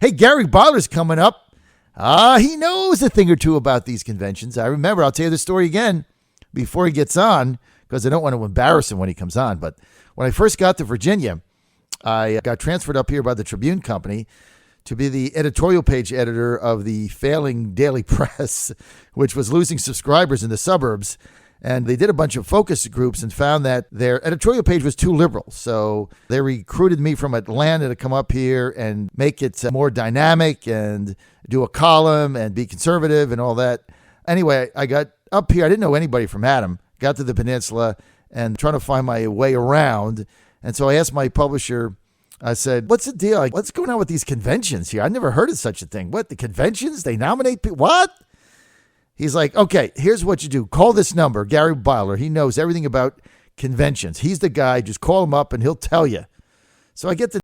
Hey, Gary Byler's coming up. He knows a thing or two about these conventions. I remember, I'll tell you the story again before he gets on, because I don't want to embarrass him when he comes on. But when I first got to Virginia, I got transferred up here by the Tribune Company to be the editorial page editor of the failing Daily Press, which was losing subscribers in the suburbs. And they did a bunch of focus groups and found that their editorial page was too liberal. So they recruited me from Atlanta to come up here and make it more dynamic and do a column and be conservative and all that. Anyway, I got up here. I didn't know anybody from Adam. Got to the peninsula and trying to find my way around. And so I asked my publisher, I said, what's the deal? What's going on with these conventions here? I've never heard of such a thing. What, the conventions? They nominate people? What? He's like, okay, here's what you do. Call this number, Gary Byler. He knows everything about conventions. He's the guy. Just call him up and he'll tell you. So I get the